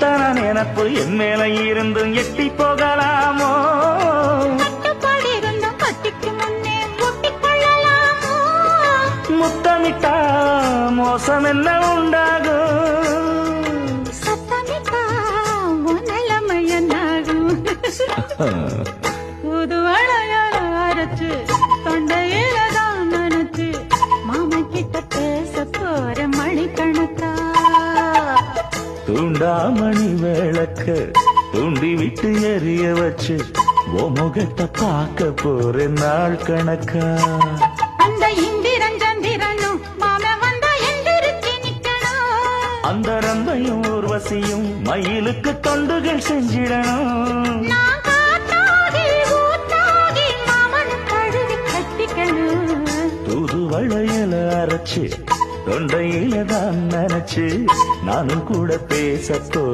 இத்தனை நினப்பு என் மேல இருந்தும் எட்டி போகலாமோ? முத்தமிட்டா மோசம் என்ன உண்டாகும்? சத்தமிட்டா நிலைமையனாகும். புது வளையல அரைச்சு தொண்டையில தான் நினைச்சு மாமா கிட்ட பேச போற மணிக்கணக்கா. தூண்டாமணி விளக்க தூண்டி விட்டு எரிய வச்சு ஓ முகத்தை பார்க்க போற நாள் கணக்கா. அந்த இந்திரன் சந்திரனும் மாம வந்த எந்திரிச்சு நிக்கணும். அந்த ரம்பையும் ஊர்வசியும் மயிலுக்கு தொண்டுகள் செஞ்சிடணும். நான் காத்தாகி ஊத்தாகி மாமன் கழுவி கட்டிக்கணும். தூது வளையல அரைச்சு தொண்டையில தான் நினைச்சு நானும் கூட பேச